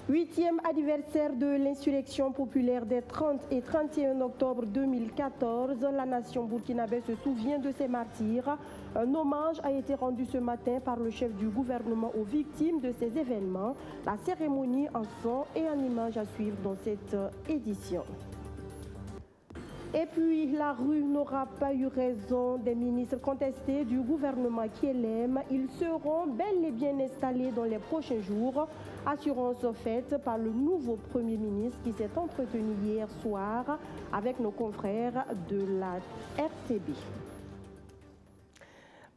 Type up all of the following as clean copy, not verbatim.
Huitième anniversaire de l'insurrection populaire des 30 et 31 octobre 2014. La nation burkinabé se souvient de ses martyrs. Un hommage a été rendu ce matin par le chef du gouvernement aux victimes de ces événements. La cérémonie en son et en images à suivre dans cette édition. Et puis, la rue n'aura pas eu raison des ministres contestés du gouvernement qui l'aiment. Ils seront bel et bien installés dans les prochains jours. Assurance faite par le nouveau Premier ministre qui s'est entretenu hier soir avec nos confrères de la RTB.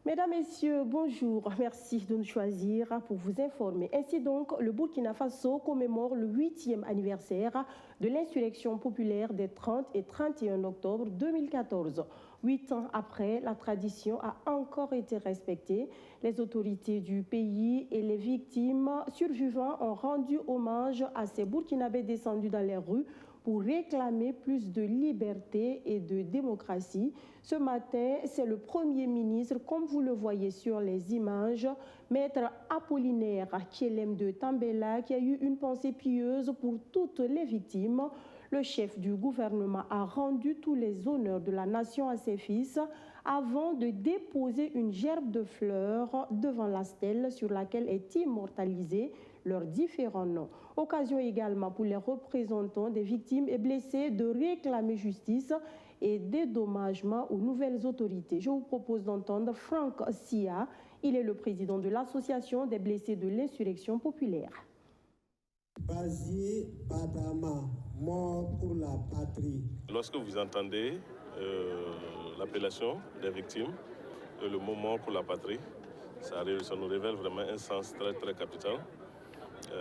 Mesdames, Messieurs, bonjour. Merci de nous choisir pour vous informer. Ainsi donc, le Burkina Faso commémore le 8e anniversaire de l'insurrection populaire des 30 et 31 octobre 2014. 8 ans après, la tradition a encore été respectée. Les autorités du pays et les victimes survivants ont rendu hommage à ces Burkinabés descendus dans les rues pour réclamer plus de liberté et de démocratie. Ce matin, c'est le Premier ministre, comme vous le voyez sur les images, Maître Apollinaire Kielem de Tambela, qui a eu une pensée pieuse pour toutes les victimes. Le chef du gouvernement a rendu tous les honneurs de la nation à ses fils avant de déposer une gerbe de fleurs devant la stèle sur laquelle est immortalisé leurs différents noms. Occasion également pour les représentants des victimes et blessés de réclamer justice et dédommagement aux nouvelles autorités. Je vous propose d'entendre Franck Sia. Il est le président de l'association des blessés de l'insurrection populaire. Bazié Badama, mort pour la patrie. Lorsque vous entendez l'appellation des victimes, le mot mort pour la patrie, ça nous révèle vraiment un sens très très capital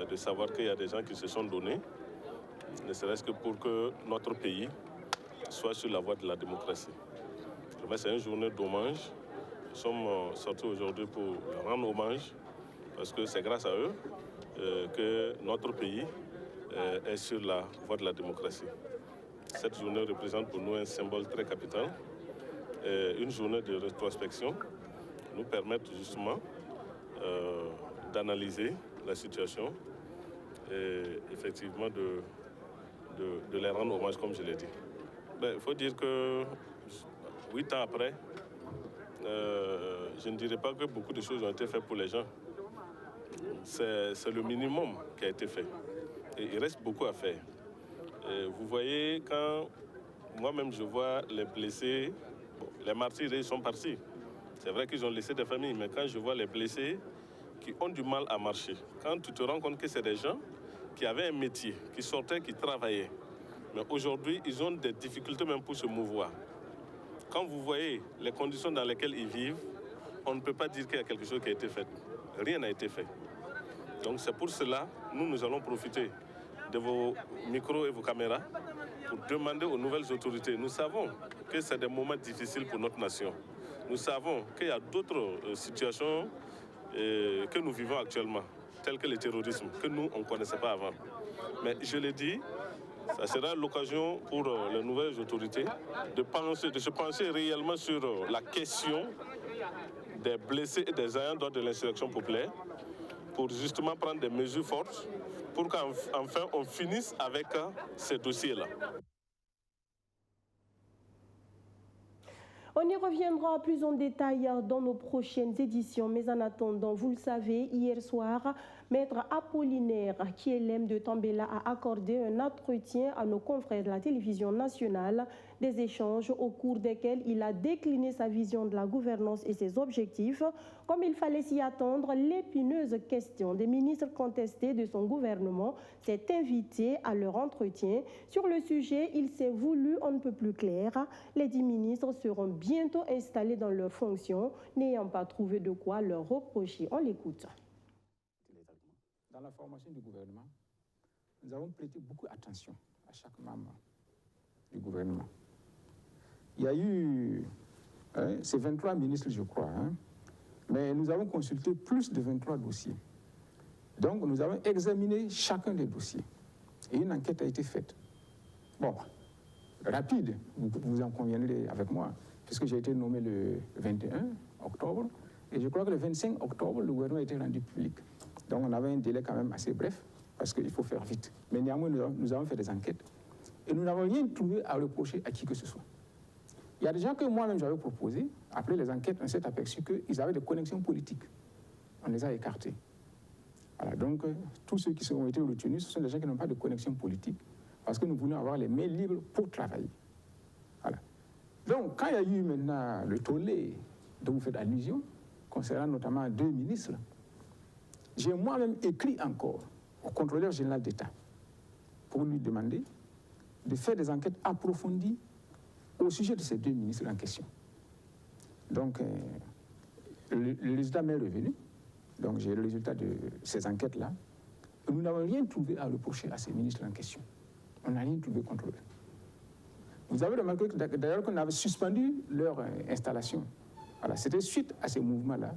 de savoir qu'il y a des gens qui se sont donnés, ne serait-ce que pour que notre pays soit sur la voie de la démocratie. C'est une journée d'hommage. Nous sommes sortis aujourd'hui pour leur rendre hommage parce que c'est grâce à eux que notre pays est sur la voie de la démocratie. Cette journée représente pour nous un symbole très capital, une journée de rétrospection qui nous permet justement d'analyser la situation et effectivement de les rendre hommage comme je l'ai dit. Il faut dire que 8 ans après, je ne dirais pas que beaucoup de choses ont été faites pour les gens. C'est le minimum qui a été fait. Et il reste beaucoup à faire. Et vous voyez, quand moi-même je vois les blessés, les martyrs, ils sont partis. C'est vrai qu'ils ont laissé des familles, mais quand je vois les blessés qui ont du mal à marcher, quand tu te rends compte que c'est des gens qui avaient un métier, qui sortaient, qui travaillaient, mais aujourd'hui, ils ont des difficultés même pour se mouvoir. Quand vous voyez les conditions dans lesquelles ils vivent, on ne peut pas dire qu'il y a quelque chose qui a été fait. Rien n'a été fait. Donc c'est pour cela, nous allons profiter de vos micros et vos caméras pour demander aux nouvelles autorités. Nous savons que c'est des moments difficiles pour notre nation. Nous savons qu'il y a d'autres situations que nous vivons actuellement, telles que le terrorisme, que nous, on ne connaissait pas avant. Mais je l'ai dit, ça sera l'occasion pour les nouvelles autorités de se pencher réellement sur la question des blessés et des ayants droit de l'insurrection populaire pour justement prendre des mesures fortes pour qu'enfin on finisse avec ces dossiers-là. On y reviendra plus en détail dans nos prochaines éditions, mais en attendant, vous le savez, hier soir, Maître Apollinaire Kielem de Tambela a accordé un entretien à nos confrères de la télévision nationale, des échanges au cours desquels il a décliné sa vision de la gouvernance et ses objectifs. Comme il fallait s'y attendre, l'épineuse question des ministres contestés de son gouvernement s'est invitée à leur entretien. Sur le sujet, il s'est voulu on ne peut plus clair. Les 10 ministres seront bientôt installés dans leurs fonctions, n'ayant pas trouvé de quoi leur reprocher. On l'écoute. Dans la formation du gouvernement, nous avons prêté beaucoup d'attention à chaque membre du gouvernement. Il y a eu, c'est 23 ministres, je crois, mais nous avons consulté plus de 23 dossiers. Donc, nous avons examiné chacun des dossiers et une enquête a été faite. Bon, rapide, vous en conviendrez avec moi, puisque j'ai été nommé le 21 octobre, et je crois que le 25 octobre, le gouvernement a été rendu public. Donc on avait un délai quand même assez bref, parce qu'il faut faire vite. Mais néanmoins, nous avons fait des enquêtes, et nous n'avons rien trouvé à reprocher à qui que ce soit. Il y a des gens que moi-même j'avais proposés, après les enquêtes, on s'est aperçu qu'ils avaient des connexions politiques. On les a écartés. Voilà, donc tous ceux qui ont été retenus, ce sont des gens qui n'ont pas de connexion politique, parce que nous voulons avoir les mains libres pour travailler. Voilà. Donc, quand il y a eu maintenant le tollé dont vous faites allusion, concernant notamment 2 ministres, j'ai moi-même écrit encore au contrôleur général d'État pour lui demander de faire des enquêtes approfondies au sujet de ces 2 ministres en question. Donc, le résultat m'est revenu. Donc, j'ai le résultat de ces enquêtes-là. Nous n'avons rien trouvé à reprocher à ces ministres en question. On n'a rien trouvé contre eux. Vous avez remarqué d'ailleurs qu'on avait suspendu leur installation. Voilà, c'était suite à ces mouvements-là.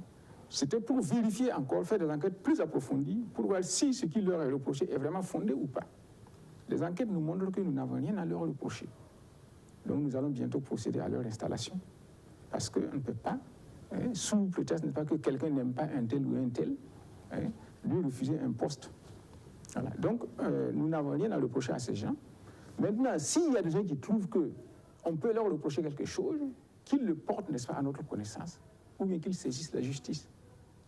C'était pour vérifier encore, faire des enquêtes plus approfondies, pour voir si ce qui leur est reproché est vraiment fondé ou pas. Les enquêtes nous montrent que nous n'avons rien à leur reprocher. Donc nous allons bientôt procéder à leur installation. Parce qu'on ne peut pas, sous prétexte n'est pas que quelqu'un n'aime pas un tel ou un tel, lui refuser un poste. Voilà. Donc nous n'avons rien à reprocher à ces gens. Maintenant, s'il y a des gens qui trouvent qu'on peut leur reprocher quelque chose, qu'ils le portent, n'est-ce pas, à notre connaissance, ou bien qu'ils saisissent la justice.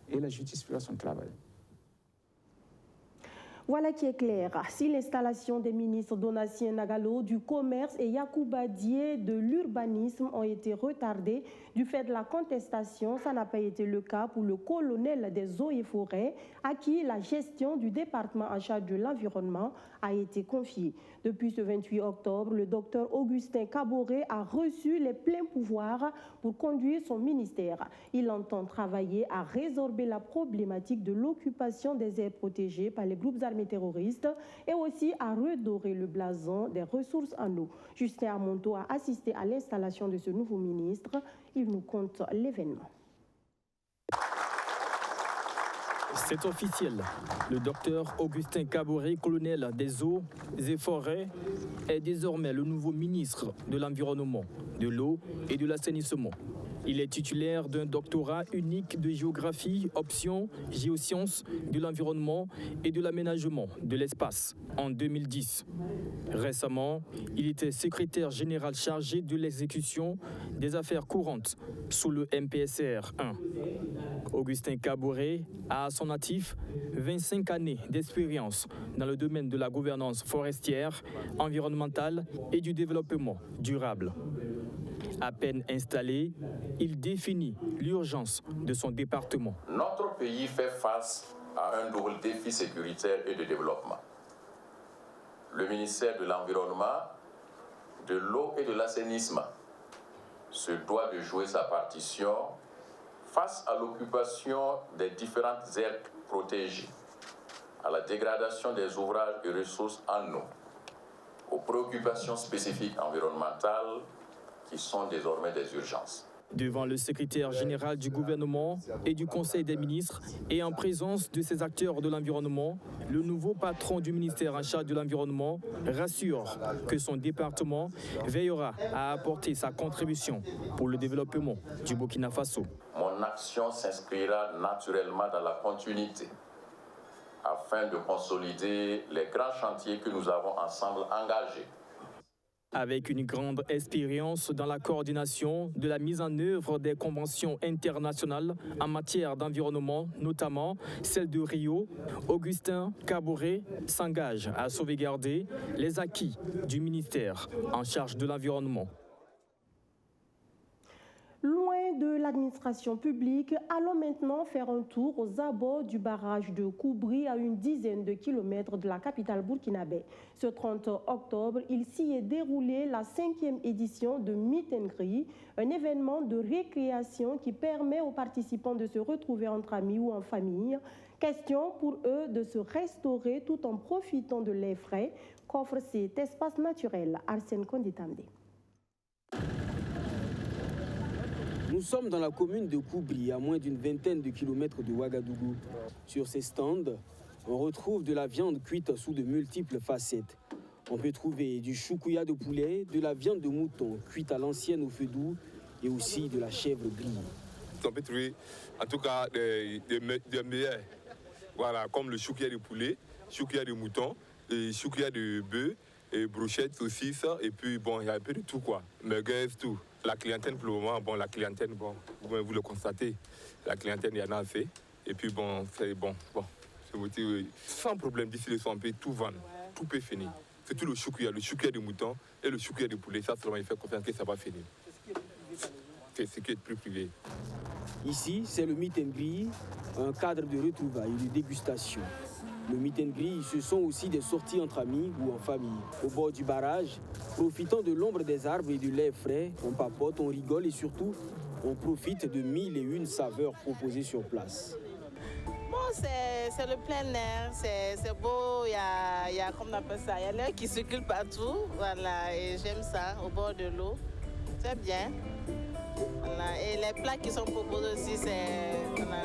Et la justice fera son travail. Voilà qui est clair. Si l'installation des ministres Donatien Nagalo du Commerce et Yacouba Dié de l'Urbanisme ont été retardés du fait de la contestation, ça n'a pas été le cas pour le colonel des Eaux et Forêts, à qui la gestion du département en charge de l'environnement a été confiée. Depuis ce 28 octobre, le docteur Augustin Kaboré a reçu les pleins pouvoirs pour conduire son ministère. Il entend travailler à résorber la problématique de l'occupation des aires protégées par les groupes armés terroristes et aussi à redorer le blason des ressources en eau. Justin Amonto a assisté à l'installation de ce nouveau ministre. Il nous compte l'événement. C'est officiel. Le docteur Augustin Kaboré, colonel des eaux et forêts, est désormais le nouveau ministre de l'Environnement, de l'eau et de l'assainissement. Il est titulaire d'un doctorat unique de géographie, option géosciences de l'environnement et de l'aménagement de l'espace en 2010. Récemment, il était secrétaire général chargé de l'exécution des affaires courantes sous le MPSR 1. Augustin Kaboré a à son actif 25 années d'expérience dans le domaine de la gouvernance forestière, environnementale et du développement durable. À peine installé, il définit l'urgence de son département. Notre pays fait face à un double défi sécuritaire et de développement. Le ministère de l'Environnement, de l'eau et de l'assainissement se doit de jouer sa partition face à l'occupation des différentes aires protégées, à la dégradation des ouvrages et ressources en eau, aux préoccupations spécifiques environnementales qui sont désormais des urgences. Devant le secrétaire général du gouvernement et du Conseil des ministres et en présence de ces acteurs de l'environnement, le nouveau patron du ministère en charge de l'environnement rassure que son département veillera à apporter sa contribution pour le développement du Burkina Faso. Mon action s'inscrira naturellement dans la continuité afin de consolider les grands chantiers que nous avons ensemble engagés. Avec une grande expérience dans la coordination de la mise en œuvre des conventions internationales en matière d'environnement, notamment celle de Rio, Augustin Kaboré s'engage à sauvegarder les acquis du ministère en charge de l'environnement. Loin de l'administration publique, allons maintenant faire un tour aux abords du barrage de Koubri à une dizaine de kilomètres de la capitale burkinabé. Ce 30 octobre, il s'y est déroulé la 5e édition de Meet and Greet, un événement de récréation qui permet aux participants de se retrouver entre amis ou en famille. Question pour eux de se restaurer tout en profitant de l'air frais qu'offre cet espace naturel. Arsène Konditamde. Nous sommes dans la commune de Koubri, à moins d'une vingtaine de kilomètres de Ouagadougou. Sur ces stands, on retrouve de la viande cuite sous de multiples facettes. On peut trouver du choukouya de poulet, de la viande de mouton cuite à l'ancienne au feu doux et aussi de la chèvre grillée. On peut trouver en tout cas des meilleurs, voilà, comme le choukouya de poulet, choukouya de mouton, et choukouya de bœuf, et brochettes, saucisses, et puis bon, il y a un peu de tout quoi, merguez, tout. La clientèle pour le moment, bon, la clientèle, bon, vous le constatez, la clientèle, il y en a assez, et puis bon, c'est bon, sans problème, d'ici le soir, on peut tout vendre, tout peut finir. C'est tout le choukouya de mouton et le choukouya de poulet, ça seulement il fait confiance que ça va finir. C'est ce qui est plus privé. Ici, c'est le meet and greet, un cadre de retrouvailles et de dégustation. Le meet and greet, ce sont aussi des sorties entre amis ou en famille. Au bord du barrage, profitant de l'ombre des arbres et du lait frais, on papote, on rigole et surtout, on profite de 1001 saveurs proposées sur place. Bon, c'est le plein air, c'est beau, il y a comme on appelle ça, il y a l'air qui circule partout, voilà, et j'aime ça, au bord de l'eau, c'est bien. Voilà. Et les plats qui sont proposés aussi, voilà.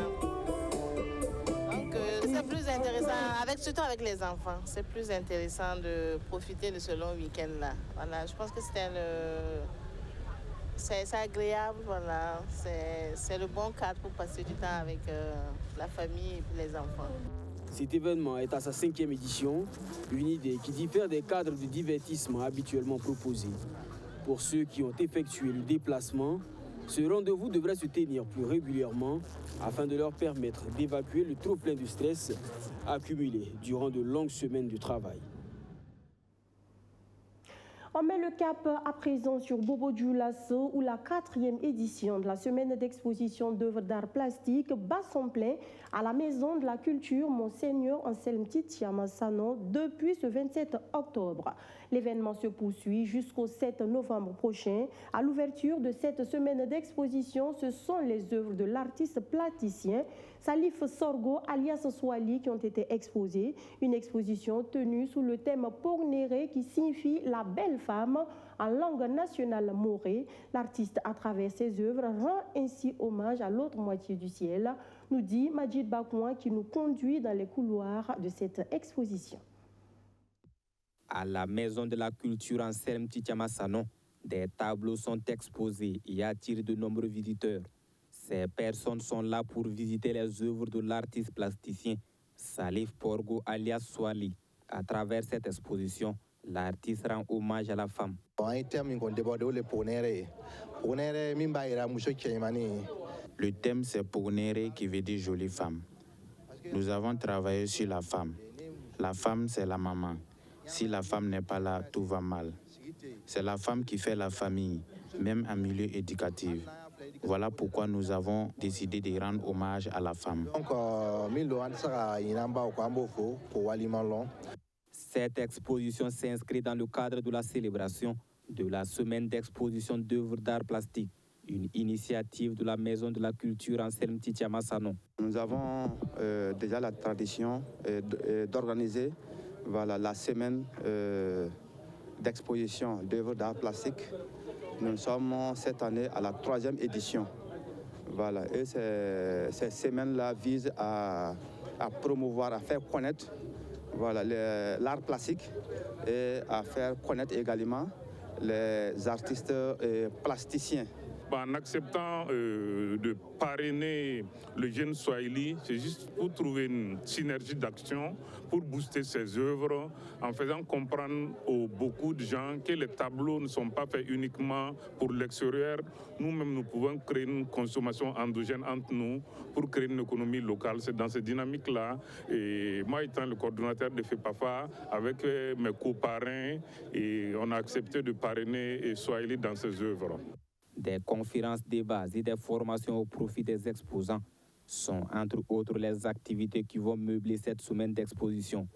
Donc c'est plus intéressant, surtout avec les enfants, c'est plus intéressant de profiter de ce long week-end-là. Voilà, je pense que c'est agréable, voilà. C'est le bon cadre pour passer du temps avec la famille et puis les enfants. Cet événement est à sa 5e édition, une idée qui diffère des cadres de divertissement habituellement proposés. Pour ceux qui ont effectué le déplacement, ce rendez-vous devrait se tenir plus régulièrement afin de leur permettre d'évacuer le trop-plein de stress accumulé durant de longues semaines de travail. On met le cap à présent sur Bobo Dioulasso où la 4e édition de la semaine d'exposition d'œuvres d'art plastique bat son plein à la Maison de la Culture Monseigneur Anselme Titia Massano depuis ce 27 octobre. L'événement se poursuit jusqu'au 7 novembre prochain. À l'ouverture de cette semaine d'exposition, ce sont les œuvres de l'artiste plasticien Salif Sorgo alias Swali qui ont été exposées. Une exposition tenue sous le thème Pornéré qui signifie la belle femme en langue nationale morée. L'artiste, à travers ses œuvres, rend ainsi hommage à l'autre moitié du ciel, nous dit Majid Bakouan qui nous conduit dans les couloirs de cette exposition. À la Maison de la Culture Anselme Titia Massano, des tableaux sont exposés et attirent de nombreux visiteurs. Ces personnes sont là pour visiter les œuvres de l'artiste plasticien Salif Porgo alias Swali. À travers cette exposition, l'artiste rend hommage à la femme. Le thème c'est Pornéré qui veut dire jolie femme. Nous avons travaillé sur la femme. La femme c'est la maman. Si la femme n'est pas là, tout va mal. C'est la femme qui fait la famille, même en milieu éducatif. Voilà pourquoi nous avons décidé de rendre hommage à la femme. Cette exposition s'inscrit dans le cadre de la célébration de la semaine d'exposition d'œuvres d'art plastique, une initiative de la Maison de la Culture Anselme Titia Massano. Nous avons déjà la tradition d'organiser la semaine d'exposition d'œuvres d'art plastique. Nous sommes cette année à la 3e édition. Voilà. Et ces semaines-là visent à promouvoir, à faire connaître l'art plastique et à faire connaître également les artistes plasticiens. En acceptant de parrainer le jeune Swahili, c'est juste pour trouver une synergie d'action, pour booster ses œuvres, en faisant comprendre aux beaucoup de gens que les tableaux ne sont pas faits uniquement pour l'extérieur. Nous-mêmes, nous pouvons créer une consommation endogène entre nous pour créer une économie locale. C'est dans cette dynamique-là. Et moi, étant le coordonnateur de FEPAFA, avec mes coparrains, et on a accepté de parrainer Swahili dans ses œuvres. Des conférences, débats et des formations au profit des exposants sont entre autres les activités qui vont meubler cette semaine d'exposition.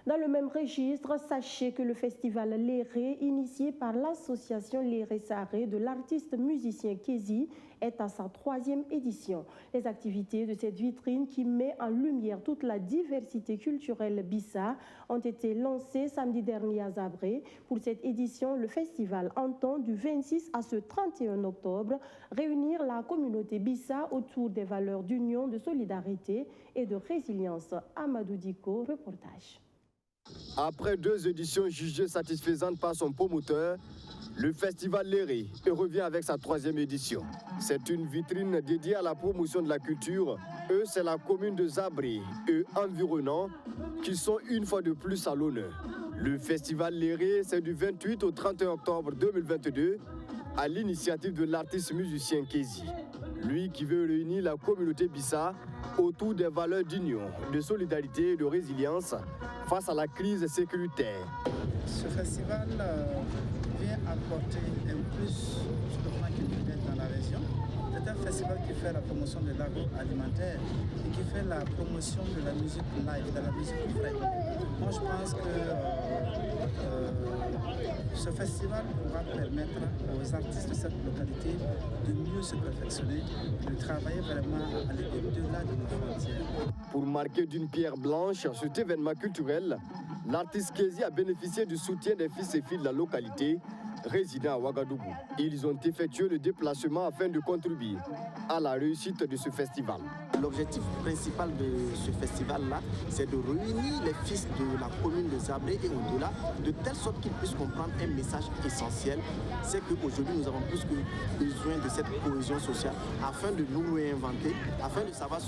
Dans le même registre, sachez que le festival Léré, initié par l'association Léré Saré de l'artiste musicien Kézi, est à sa 3e édition. Les activités de cette vitrine qui met en lumière toute la diversité culturelle Bissa ont été lancées samedi dernier à Zabré. Pour cette édition, le festival entend du 26 à ce 31 octobre réunir la communauté Bissa autour des valeurs d'union, de solidarité et de résilience. Amadou Diko, reportage. Après 2 éditions jugées satisfaisantes par son promoteur, le festival Léré revient avec sa 3e édition. C'est une vitrine dédiée à la promotion de la culture. C'est la commune de Zabré et environnants qui sont une fois de plus à l'honneur. Le festival Léré, c'est du 28 au 31 octobre 2022 à l'initiative de l'artiste musicien Kézi. Lui qui veut réunir la communauté Bissa autour des valeurs d'union, de solidarité et de résilience face à la crise sécuritaire. Ce festival vient apporter un plus sur le plan culturel dans la région. C'est un festival qui fait la promotion de l'agroalimentaire et qui fait la promotion de la musique live, de la musique vraie. Moi, je pense que ce festival va permettre aux artistes de cette localité de mieux se perfectionner, de travailler vraiment à aller au-delà de nos frontières. Pour marquer d'une pierre blanche cet événement culturel, l'artiste Kézi a bénéficié du soutien des fils et filles de la localité résidant à Ouagadougou. Ils ont effectué le déplacement afin de contribuer à la réussite de ce festival. L'objectif principal de ce festival-là, c'est de réunir les fils de la commune de Zabré et au-delà, de telle sorte qu'ils puissent comprendre un message essentiel. C'est qu'aujourd'hui, nous avons plus que besoin de cette cohésion sociale afin de nous réinventer, afin de savoir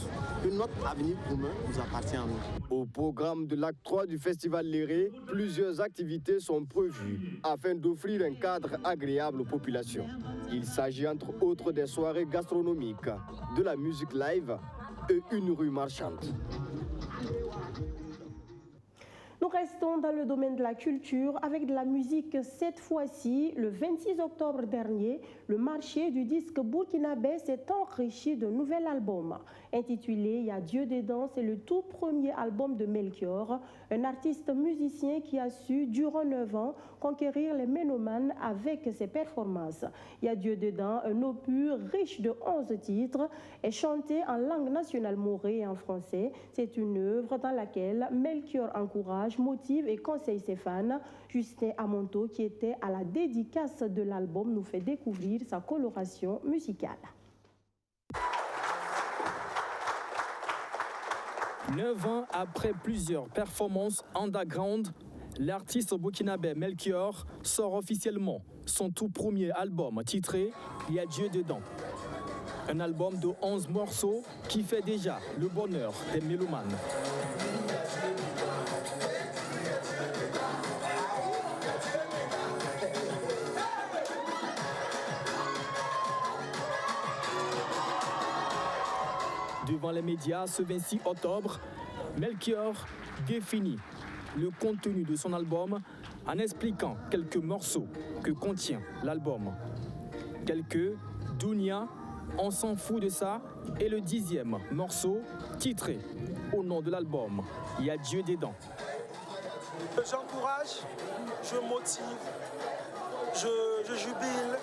que notre avenir commun nous appartient à nous. Au programme de l'acte 3 du festival Léré, plusieurs activités sont prévues afin d'offrir un cadre agréable aux populations. Il s'agit entre autres des soirées gastronomiques, de la musique live et une rue marchande. Nous restons dans le domaine de la culture avec de la musique cette fois-ci. Le 26 octobre dernier, le marché du disque burkinabé s'est enrichi d'un nouvel album. Intitulé « Y a Dieu dedans », c'est le tout premier album de Melchior, un artiste musicien qui a su, durant 9 ans, conquérir les mélomanes avec ses performances. « Y a Dieu dedans », un opus riche de 11 titres, est chanté en langue nationale morée et en français. C'est une œuvre dans laquelle Melchior encourage, motive et conseille ses fans. Justin Amonto, qui était à la dédicace de l'album, nous fait découvrir sa coloration musicale. 9 ans après plusieurs performances underground, l'artiste burkinabé Melchior sort officiellement son tout premier album titré « Y a Dieu dedans ». Un album de 11 morceaux qui fait déjà le bonheur des mélomanes. Devant les médias, ce 26 octobre, Melchior définit le contenu de son album en expliquant quelques morceaux que contient l'album. Tels que Dounia, On s'en fout de ça, et le 10e morceau titré au nom de l'album, Y a Dieu dedans. J'encourage, je motive, je jubile.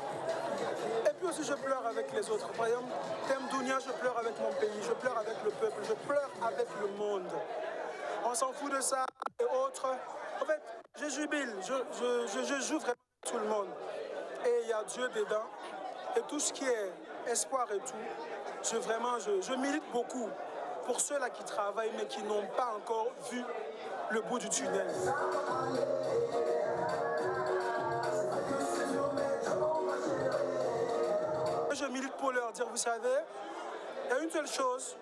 Et puis aussi je pleure avec les autres. Par exemple, thème Dounia, je pleure avec mon pays, je pleure avec le peuple, je pleure avec le monde. On s'en fout de ça et autres. En fait, je jubile, je joue vraiment tout le monde. Et il y a Dieu dedans. Et tout ce qui est espoir et tout, je milite beaucoup pour ceux-là qui travaillent mais qui n'ont pas encore vu le bout du tunnel. Je milite pour leur dire, vous savez, il y a une seule chose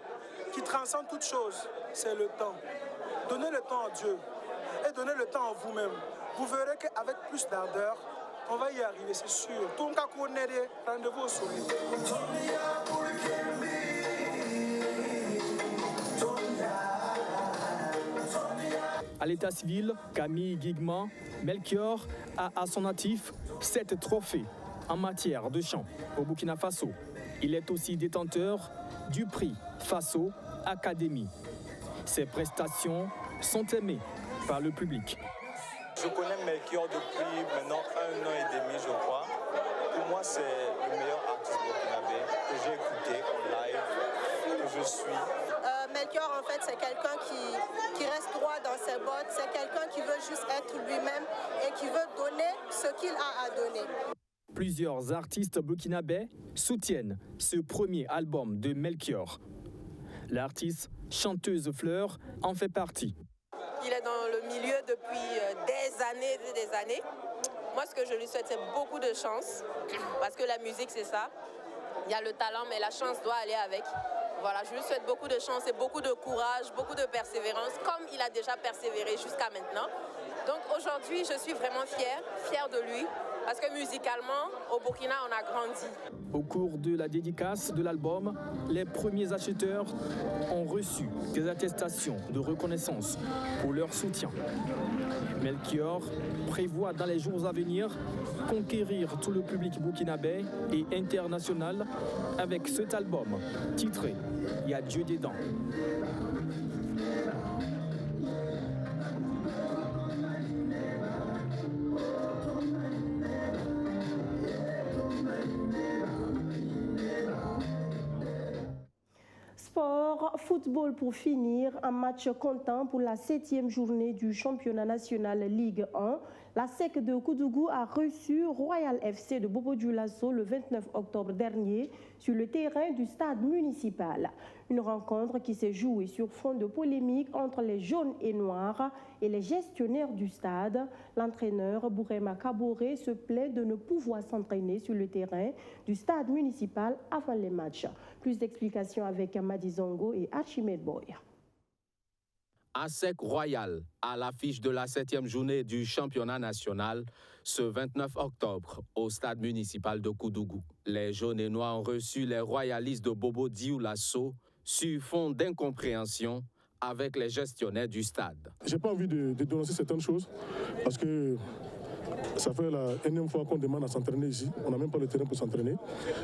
qui transcende toute chose, c'est le temps. Donnez le temps à Dieu et donnez le temps à vous-même. Vous verrez qu'avec plus d'ardeur, on va y arriver, c'est sûr. Tout le monde connaît, rendez-vous au sommet. À l'état civil, Camille Guigman, Melchior a à son actif 7 trophées en matière de chant au Burkina Faso. Il est aussi détenteur du prix Faso Academy. Ses prestations sont aimées par le public. Je connais Melchior depuis maintenant 1 an et demi, je crois. Pour moi, c'est le meilleur artiste burkinabé que j'ai écouté en live, que je suis. Melchior, en fait, c'est quelqu'un qui reste droit dans ses bottes. C'est quelqu'un qui veut juste être lui-même et qui veut donner ce qu'il a à donner. Plusieurs artistes burkinabés soutiennent ce premier album de Melchior. L'artiste chanteuse Fleur en fait partie. Il est dans le milieu depuis des années et des années. Moi, ce que je lui souhaite, c'est beaucoup de chance, parce que la musique, c'est ça. Il y a le talent, mais la chance doit aller avec. Voilà, je lui souhaite beaucoup de chance et beaucoup de courage, beaucoup de persévérance, comme il a déjà persévéré jusqu'à maintenant. Donc aujourd'hui, je suis vraiment fière de lui, parce que musicalement, au Burkina, on a grandi. Au cours de la dédicace de l'album, les premiers acheteurs ont reçu des attestations de reconnaissance pour leur soutien. Melchior prévoit dans les jours à venir conquérir tout le public burkinabé et international avec cet album titré « Il y a Dieu dedans ». Sport, football pour finir, un match comptant pour la 7e journée du championnat national Ligue 1. La SEC de Koudougou a reçu Royal FC de Bobo-Dioulasso le 29 octobre dernier sur le terrain du stade municipal. Une rencontre qui s'est jouée sur fond de polémique entre les jaunes et noirs et les gestionnaires du stade. L'entraîneur Bourema Kaboré se plaint de ne pouvoir s'entraîner sur le terrain du stade municipal avant les matchs. Plus d'explications avec Madi Zongo et Archimède Boy. ASEC Royal à l'affiche de la 7e journée du championnat national ce 29 octobre au stade municipal de Koudougou. Les jaunes et noirs ont reçu les royalistes de Bobo-Dioulasso sur fond d'incompréhension avec les gestionnaires du stade. J'ai pas envie de dénoncer certaines choses parce que ça fait la énième fois qu'on demande à s'entraîner ici. On n'a même pas le terrain pour s'entraîner.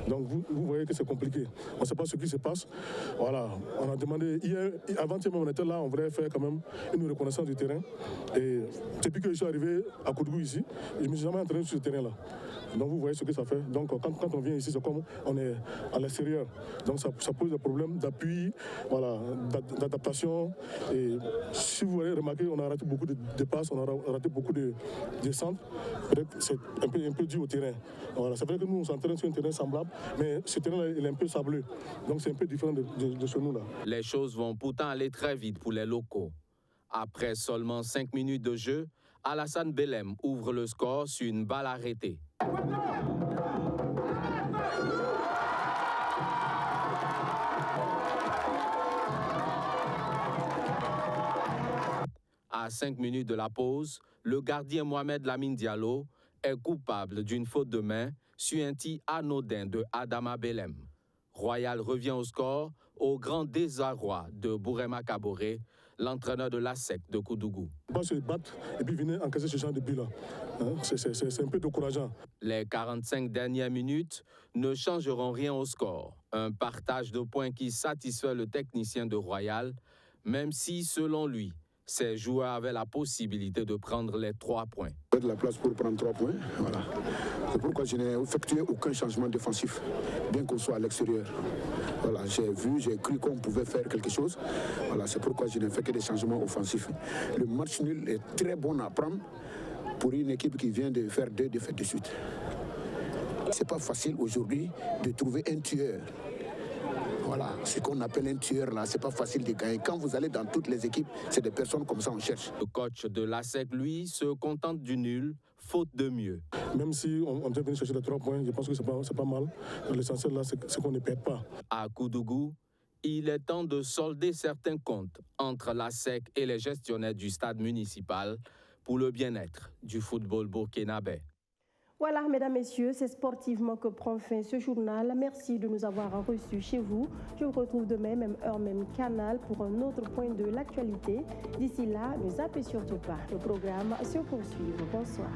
Donc vous voyez que c'est compliqué. On ne sait pas ce qui se passe. Voilà. On a demandé hier, avant-hier on était là, on voulait faire quand même une reconnaissance du terrain. Et depuis que je suis arrivé à Koudougou ici, je ne me suis jamais entraîné sur ce terrain-là. Donc vous voyez ce que ça fait. Donc quand on vient ici, c'est comme on est à l'extérieur. Donc ça pose des problèmes d'appui, voilà, d'adaptation. Et si vous avez remarqué, on a raté beaucoup de passes, on a raté beaucoup de centres. Peut-être c'est un peu dû au terrain. Voilà, c'est vrai que nous on s'entraîne sur un terrain semblable, mais ce terrain-là il est un peu sableux. Donc c'est un peu différent de ce nous-là. Les choses vont pourtant aller très vite pour les locaux. Après seulement 5 minutes de jeu, Alassane Belem ouvre le score sur une balle arrêtée. À 5 minutes de la pause, le gardien Mohamed Lamine Diallo est coupable d'une faute de main sur un tir anodin de Adama Belem. Royal revient au score au grand désarroi de Bourema Kaboré, l'entraîneur de l'ASEC de Koudougou. Pas se battre et puis venir encaisser ce genre de but-là. C'est un peu décourageant. Les 45 dernières minutes ne changeront rien au score. Un partage de points qui satisfait le technicien de Royal, même si, selon lui, ces joueurs avaient la possibilité de prendre les 3 points. J'ai de la place pour prendre 3 points. Voilà. C'est pourquoi je n'ai effectué aucun changement défensif, bien qu'on soit à l'extérieur. Voilà, j'ai cru qu'on pouvait faire quelque chose. Voilà, c'est pourquoi je n'ai fait que des changements offensifs. Le match nul est très bon à prendre pour une équipe qui vient de faire 2 défaites de suite. C'est pas facile aujourd'hui de trouver un tueur. Voilà, ce qu'on appelle un tueur là, c'est pas facile de gagner. Quand vous allez dans toutes les équipes, c'est des personnes comme ça on cherche. Le coach de l'ASEC, lui, se contente du nul, faute de mieux. Même si on devait venir chercher les 3 points, je pense que c'est pas mal. L'essentiel là, c'est qu'on ne perd pas. À Koudougou, il est temps de solder certains comptes entre l'ASEC et les gestionnaires du stade municipal pour le bien-être du football burkinabé. Voilà, mesdames, messieurs, c'est sportivement que prend fin ce journal. Merci de nous avoir reçus chez vous. Je vous retrouve demain, même heure, même canal, pour un autre point de l'actualité. D'ici là, ne zappez surtout pas. Le programme se poursuit. Bonsoir.